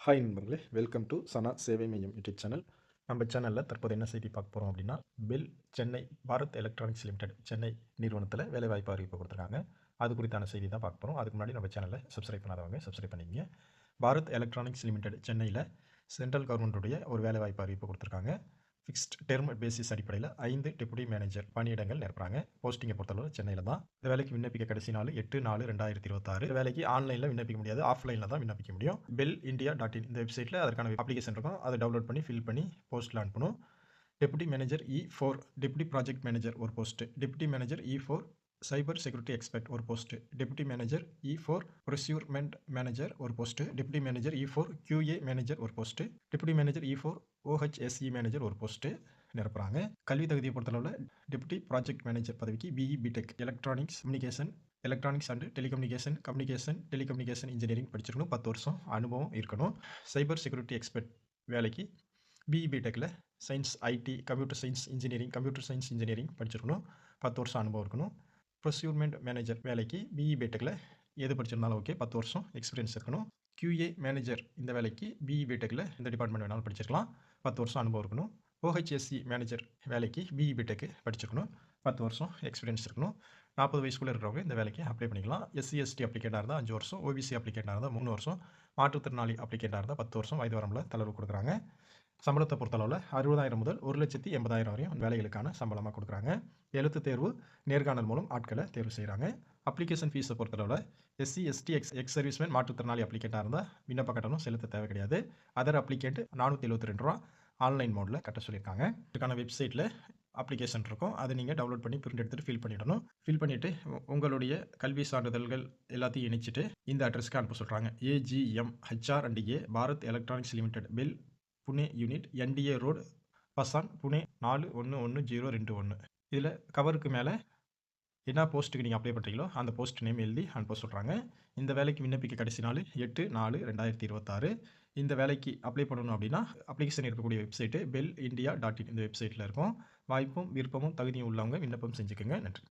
Hi நண்பர்களே, welcome to சனா சேவை மையம் யூடியூப் சேனல். நம்ம சேனலில் தற்போது என்ன செய்தி பார்க்க போகிறோம் அப்படின்னா, bell Chennai Bharat electronics limited Chennai நிறுவனத்தில் வேலைவாய்ப்பு அறிவிப்பு கொடுத்துருக்காங்க. அது குறித்தான செய்தி தான் பார்க்க போகிறோம். அதுக்கு முன்னாடி நம்ம சேனலை சப்ஸ்கிரைப் பண்ணாதவங்க சப்ஸ்கிரைப் பண்ணிக்கங்க. பாரத் எலக்ட்ரானிக்ஸ் லிமிடெட் சென்னையில் சென்ட்ரல் கவர்மெண்ட்டுடைய ஒரு வேலைவாய்ப்பு அறிவிப்பு கொடுத்துருக்காங்க. ஃபிக்ஸ்ட் டெர்ம் பேசிஸ் அடிப்படையில் 5 டெபுட்டி மேனேஜர் பணியிடங்கள் நிரப்புறாங்க. போஸ்டிங்கை பொறுத்தளவு சென்னையில் தான். இந்த வேலைக்கு விண்ணப்பிக்க கடைசி நாள் 8/4/2026. வேலைக்கு ஆன்லைனில் விண்ணப்பிக்க முடியாது, ஆஃப்லைனில் தான் விண்ணப்பிக்க முடியும். bellindia.in இந்த வெப்சைட்டில் அதற்கான அப்ளிகேஷன் இருக்கும். அதை டவுன்லோட் பண்ணி ஃபில் பண்ணி போஸ்ட்டில் அனுப்பணும். Deputy manager E4 deputy project manager ஒரு post. Deputy manager E4 cyber security expert ஒரு post. Deputy manager E4 procurement manager ஒரு post. Deputy manager E4 QA manager ஒரு post. Deputy manager E4 OHSE manager ஒரு post நிரப்புறாங்க. கல்வி தகுதியை பொறுத்தளவில் deputy project manager பதவிக்கு BE BTech electronics and telecommunication engineering படிச்சிருக்கணும். 10 வருஷம் அனுபவம் இருக்கணும். சைபர் செக்யூரிட்டி எக்ஸ்பர்ட் வேலைக்கு BE BTechல science IT computer science engineering படிச்சிருக்கணும். 10 வருஷம் அனுபவம் இருக்கணும். ப்ரொக்யூர்மெண்ட் மேனேஜர் வேலைக்கு BE BTechல எது படிச்சிருந்தாலும் ஓகே, 10 வருஷம் எக்ஸ்பீரியன்ஸ் இருக்கணும். QA மேனேஜர் இந்த வேலைக்கு BE BTechல இந்த டிபார்ட்மெண்ட் வேணாலும் படிச்சிருக்கலாம், 10 வருஷம் அனுபவம் இருக்கணும். OHSE மேனேஜர் வேலைக்கு BE BTech படிச்சிருக்கணும், 10 வருஷம் எக்ஸ்பீரியன்ஸ் இருக்கணும். 40 வயசுக்குள்ளே இருக்கிறவங்க இந்த வேலைக்கு அப்ளை பண்ணிக்கலாம். SC/ST அப்ளிகேட்டாக இருந்தால் 5 வருஷம், OBC அப்ளிகேட்டாக இருந்தால் 3 வருஷம், மாற்றுத்திறனாளி அப்ளிகேட்டாக இருந்தால் 10 வருஷம் வயது வரம்பில் தளர்வு கொடுக்குறாங்க. சம்பளத்தை பொறுத்தளவில் 60,000 முதல் 1,80,000 வரையும் வேலைகளுக்கான சம்பளமாக கொடுக்குறாங்க. எழுத்து தேர்வு நேர்காணல் மூலம் ஆட்களை தேர்வு செய்கிறாங்க. அப்ளிகேஷன் ஃபீஸை பொறுத்தளவில் SC/ST எக்ஸ் சர்வீஸ்மேன் மாற்றுத்திறனாளி அப்ளிகேட்டாக இருந்தால் விண்ணப்ப கட்டணம் செலுத்த தேவை கிடையாது. அதர் அப்ளிகேட் 472 ரூபா ஆன்லைன் மோடில் கட்ட சொல்லியிருக்காங்க. இதுக்கான வெப்சைட்டில் அப்ளிகேஷன் இருக்கும், அதை நீங்கள் டவுன்லோட் பண்ணி பிரிண்ட் எடுத்துகிட்டு ஃபில் பண்ணிடணும். ஃபில் பண்ணிவிட்டு உங்களுடைய கல்வி சான்றிதழ்கள் எல்லாத்தையும் இணைச்சிட்டு இந்த அட்ரஸ்க்கு அனுப்ப சொல்கிறாங்க. AGM HR&A Bharat electronics limited BEL Pune unit NDA road Pashan Pune 411021. இதில் கவருக்கு மேலே என்ன போஸ்ட்டுக்கு நீங்கள் அப்ளை பண்ணுறீங்களோ அந்த போஸ்ட் நேம் எழுதி அனுப்ப சொல்கிறாங்க. இந்த வேலைக்கு விண்ணப்பிக்க கடைசி நாள் 8/4/2026. இந்த வேலைக்கு அப்ளை பண்ணணும் அப்படின்னா அப்ளிகேஷன் இருக்கக்கூடிய வெப்சைட்டு bellindia.in இந்த வெப்சைட்டில் இருக்கும். வாய்ப்பும் விருப்பமும் தகுதியும் உள்ளவங்க விண்ணப்பம் செஞ்சுக்கோங்க. நன்றி.